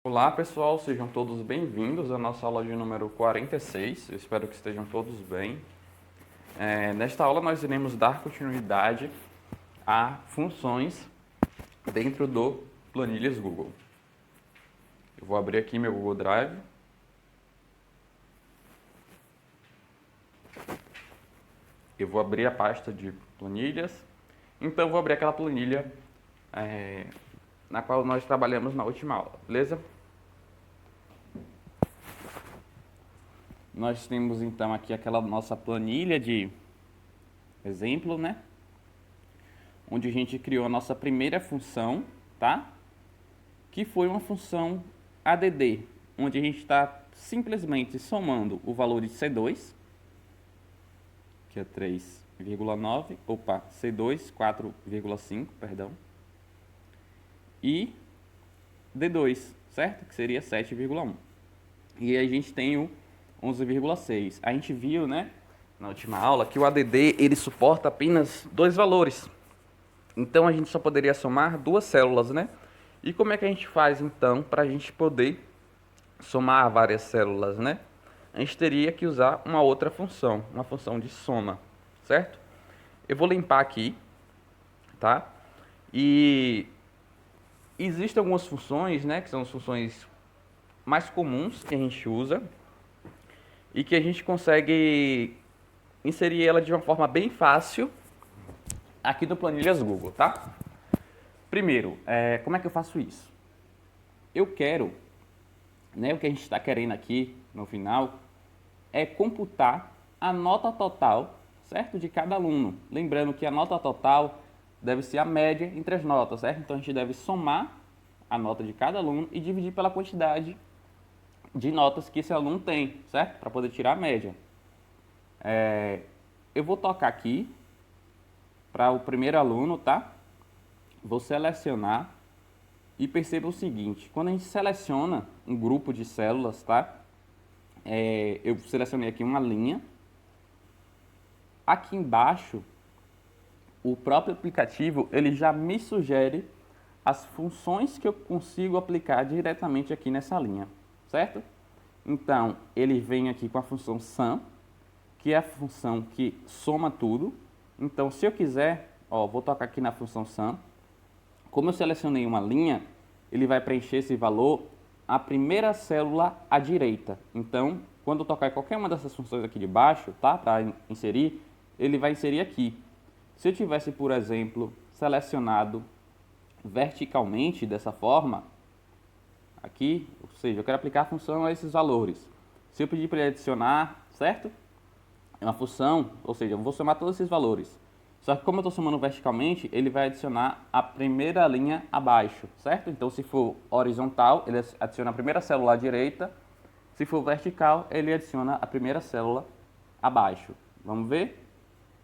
Olá pessoal, sejam todos bem-vindos à nossa aula de número 46, eu espero que estejam todos bem. Nesta aula nós iremos dar continuidade a funções dentro do Planilhas Google. Eu vou abrir aqui meu Google Drive. Eu vou abrir a pasta de planilhas, então eu vou abrir aquela planilha na qual nós trabalhamos na última aula, beleza? Nós temos então aqui aquela nossa planilha de exemplo, né? Onde a gente criou a nossa primeira função, tá? Que foi uma função ADD, onde a gente está simplesmente somando o valor de C2, que é 3,9, C2, 4,5, perdão, e D2, certo? Que seria 7,1. E aí a gente tem o 11,6. A gente viu, né, na última aula, que o ADD ele suporta apenas dois valores. Então a gente só poderia somar duas células, né? E como é que a gente faz então para a gente poder somar várias células, né? A gente teria que usar uma outra função, uma função de soma, certo? Eu vou limpar aqui, tá? E existem algumas funções, né, que são as funções mais comuns que a gente usa e que a gente consegue inserir ela de uma forma bem fácil aqui no Planilhas Google, tá? Primeiro, como é que eu faço isso? Eu quero, né, o que a gente está querendo aqui no final é computar a nota total, certo? De cada aluno. Lembrando que a nota total deve ser a média entre as notas, certo? Então a gente deve somar a nota de cada aluno e dividir pela quantidade de notas que esse aluno tem, certo? Para poder tirar a média. Eu vou tocar aqui para o primeiro aluno, tá? Vou selecionar e perceba o seguinte, quando a gente seleciona um grupo de células, tá? Eu selecionei aqui uma linha. Aqui embaixo, o próprio aplicativo, ele já me sugere as funções que eu consigo aplicar diretamente aqui nessa linha, certo? Então, ele vem aqui com a função sum, que é a função que soma tudo. Então, se eu quiser, vou tocar aqui na função sum. Como eu selecionei uma linha, ele vai preencher esse valor a primeira célula à direita. Então, quando eu tocar em qualquer uma dessas funções aqui de baixo, tá? Para inserir, ele vai inserir aqui. Se eu tivesse, por exemplo, selecionado verticalmente dessa forma, aqui, ou seja, eu quero aplicar a função a esses valores. Se eu pedir para ele adicionar, certo? É uma função, ou seja, eu vou somar todos esses valores. Só que como eu estou somando verticalmente, ele vai adicionar a primeira linha abaixo, certo? Então, se for horizontal, ele adiciona a primeira célula à direita. Se for vertical, ele adiciona a primeira célula abaixo. Vamos ver?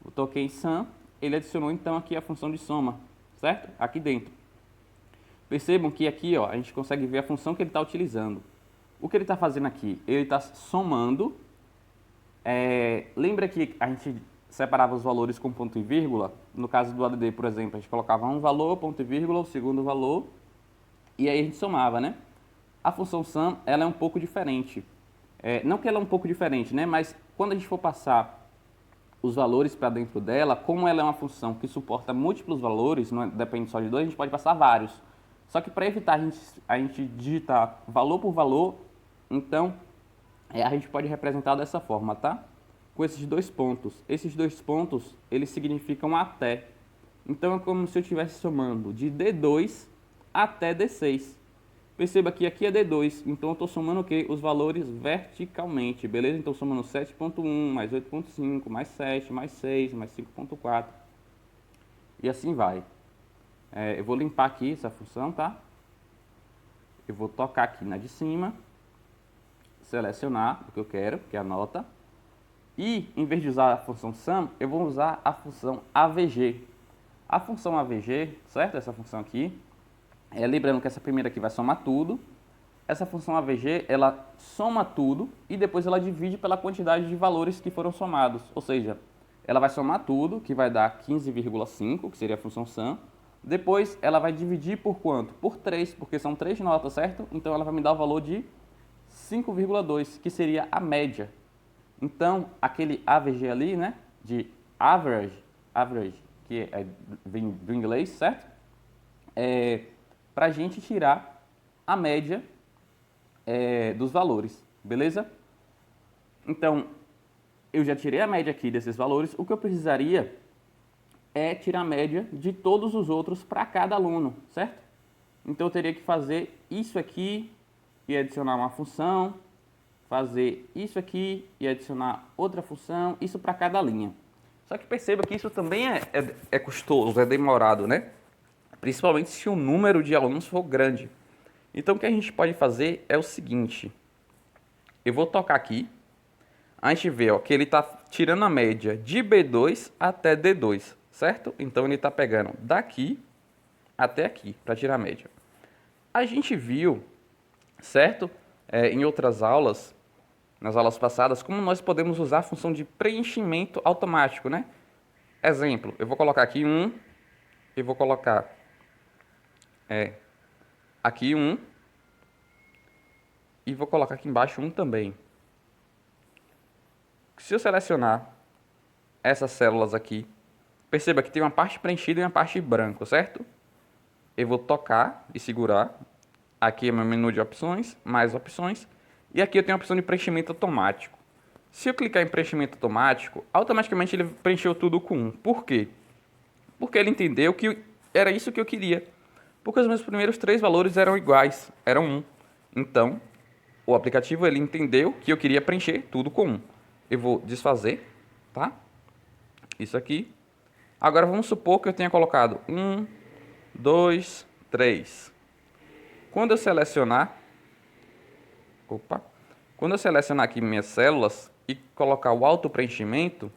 Eu toquei em sum, ele adicionou então aqui a função de soma, certo? Aqui dentro. Percebam que aqui a gente consegue ver a função que ele está utilizando. O que ele está fazendo aqui? Ele está somando. Lembra que a gente separava os valores com ponto e vírgula? No caso do ADD, por exemplo, a gente colocava um valor, ponto e vírgula, o segundo valor, e aí a gente somava, né? A função sum, ela é um pouco diferente. Não que ela é um pouco diferente, né? Mas quando a gente for passar os valores para dentro dela, como ela é uma função que suporta múltiplos valores, não depende só de dois, a gente pode passar vários. Só que para evitar a gente digitar valor por valor, então a gente pode representar dessa forma, tá? Com esses dois pontos. Esses dois pontos, eles significam até. Então é como se eu estivesse somando de D2 até D6. Perceba que aqui é D2, então eu estou somando o quê? Os valores verticalmente, beleza? Então somando 7.1, mais 8.5, mais 7, mais 6, mais 5.4. E assim vai. Eu vou limpar aqui essa função, tá? Eu vou tocar aqui na de cima, selecionar o que eu quero, que é a nota. E, em vez de usar a função sum, eu vou usar a função AVG. A função AVG, certo? Essa função aqui. Lembrando que essa primeira aqui vai somar tudo. Essa função AVG, ela soma tudo e depois ela divide pela quantidade de valores que foram somados. Ou seja, ela vai somar tudo, que vai dar 15,5, que seria a função sum, Depois ela vai dividir por quanto? Por 3, porque são 3 notas, certo? Então ela vai me dar o valor de 5,2, que seria a média. Então, aquele AVG ali, né, de average, que vem do inglês, certo? Para a gente tirar a média dos valores, beleza? Então, eu já tirei a média aqui desses valores. O que eu precisaria é tirar a média de todos os outros para cada aluno, certo? Então, eu teria que fazer isso aqui e adicionar uma função, fazer isso aqui e adicionar outra função, isso para cada linha. Só que perceba que isso também é custoso, é demorado, né? Principalmente se o número de alunos for grande. Então, o que a gente pode fazer é o seguinte. Eu vou tocar aqui. A gente vê ó, que ele está tirando a média de B2 até D2, certo? Então, ele está pegando daqui até aqui para tirar a média. A gente viu, certo? Em outras aulas, nas aulas passadas, como nós podemos usar a função de preenchimento automático, né? Exemplo, eu vou colocar aqui 1, e vou colocar aqui 1, e vou colocar aqui embaixo 1 também. Se eu selecionar essas células aqui, perceba que tem uma parte preenchida e uma parte branca, certo? Eu vou tocar e segurar. Aqui é meu menu de opções, mais opções. E aqui eu tenho a opção de preenchimento automático. Se eu clicar em preenchimento automático, automaticamente ele preencheu tudo com 1. Por quê? Porque ele entendeu que era isso que eu queria. Porque os meus primeiros 3 valores eram iguais, eram 1. Então, o aplicativo ele entendeu que eu queria preencher tudo com 1. Eu vou desfazer, tá? Isso aqui. Agora vamos supor que eu tenha colocado 1, 2, 3. Quando eu selecionar, quando eu selecionar aqui minhas células e colocar o auto-preenchimento,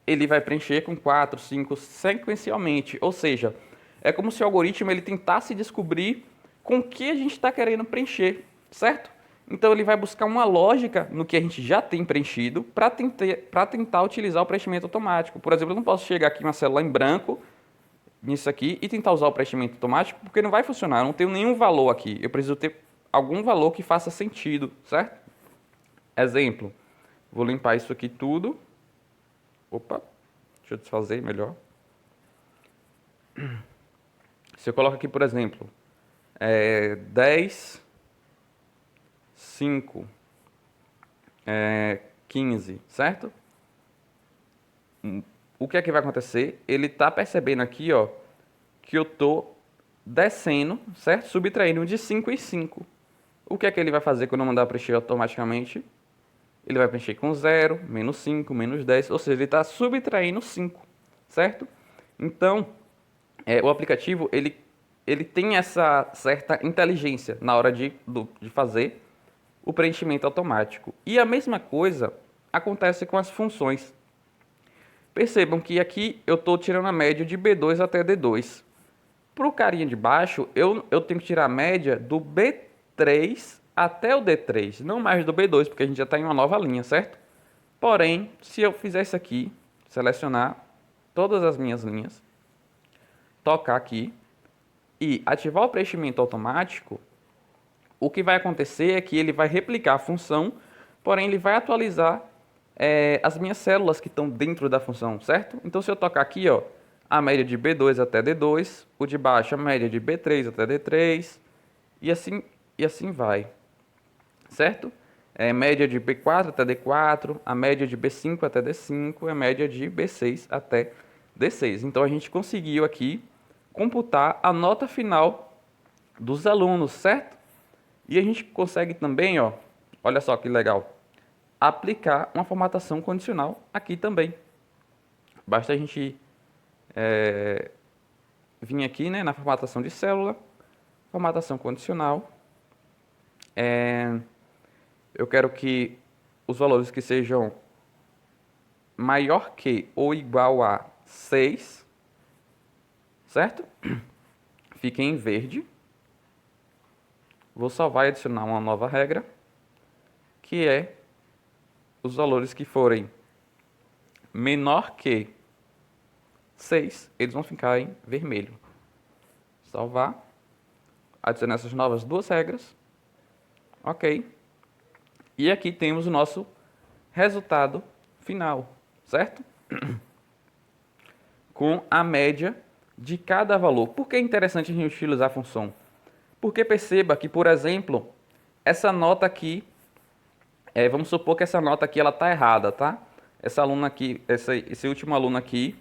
ele vai preencher com 4, 5 sequencialmente. Ou seja, é como se o algoritmo ele tentasse descobrir com o que a gente está querendo preencher, certo? Então ele vai buscar uma lógica no que a gente já tem preenchido para tentar utilizar o preenchimento automático. Por exemplo, eu não posso chegar aqui uma célula em branco, nisso aqui, e tentar usar o preenchimento automático, porque não vai funcionar. Eu não tenho nenhum valor aqui. Eu preciso ter algum valor que faça sentido, certo? Exemplo, vou limpar isso aqui tudo. Opa, deixa eu desfazer melhor. Se eu coloco aqui, por exemplo, 10, 5, 15, certo? O que é que vai acontecer? Ele está percebendo aqui, ó, que eu estou descendo, certo? Subtraindo de 5 em 5. O que é que ele vai fazer quando eu mandar preencher automaticamente? Ele vai preencher com 0, menos 5, menos 10, ou seja, ele está subtraindo 5, certo? Então, o aplicativo ele tem essa certa inteligência na hora de fazer o preenchimento automático. E a mesma coisa acontece com as funções. Percebam que aqui eu estou tirando a média de B2 até D2. Para o carinha de baixo, eu tenho que tirar a média do B3 até o D3, não mais do B2, porque a gente já está em uma nova linha, certo? Porém, se eu fizer isso aqui, selecionar todas as minhas linhas, tocar aqui e ativar o preenchimento automático, o que vai acontecer é que ele vai replicar a função, porém ele vai atualizar as minhas células que estão dentro da função, certo? Então, se eu tocar aqui, ó, a média de B2 até D2, o de baixo a média de B3 até D3, e assim vai, certo? Média de B4 até D4, a média de B5 até D5 e a média de B6 até D6. Então, a gente conseguiu aqui computar a nota final dos alunos, certo? E a gente consegue também, ó, olha só que legal, aplicar uma formatação condicional aqui também. Basta a gente vir aqui, né, na formatação de célula, formatação condicional. Eu quero que os valores que sejam maior que ou igual a 6, certo? Fiquem em verde. Vou salvar e adicionar uma nova regra, que é os valores que forem menor que 6, eles vão ficar em vermelho. Salvar. Adicionar essas novas duas regras. Ok. E aqui temos o nosso resultado final, certo? Com a média de cada valor. Por que é interessante a gente utilizar a função? Porque perceba que, por exemplo, essa nota aqui, vamos supor que essa nota aqui ela está errada, tá? Essa aluna aqui, esse último aluno aqui,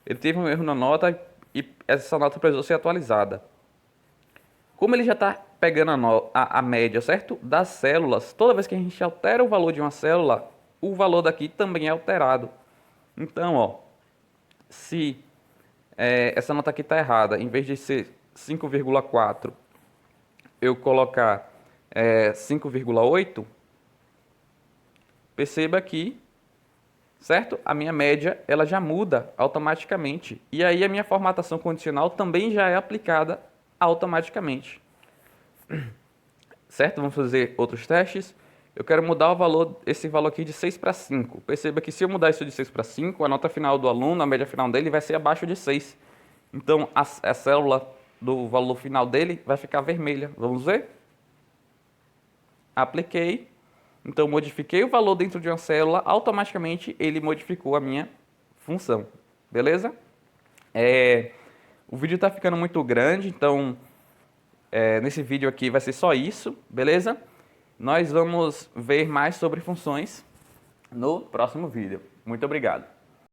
ele teve um erro na nota e essa nota precisou ser atualizada. Como ele já está pegando a média, certo? Das células, toda vez que a gente altera o valor de uma célula, o valor daqui também é alterado. Então, ó, se essa nota aqui está errada, em vez de ser 5,4, eu colocar 5,8, perceba que, certo? A minha média ela já muda automaticamente. E aí a minha formatação condicional também já é aplicada automaticamente. Certo? Vamos fazer outros testes. Eu quero mudar o valor, esse valor aqui de 6 para 5. Perceba que se eu mudar isso de 6 para 5, a nota final do aluno, a média final dele vai ser abaixo de 6. Então a célula do valor final dele vai ficar vermelha. Vamos ver? Apliquei. Então modifiquei o valor dentro de uma célula, automaticamente ele modificou a minha função. Beleza? O vídeo está ficando muito grande, então nesse vídeo aqui vai ser só isso, beleza? Nós vamos ver mais sobre funções no próximo vídeo. Muito obrigado.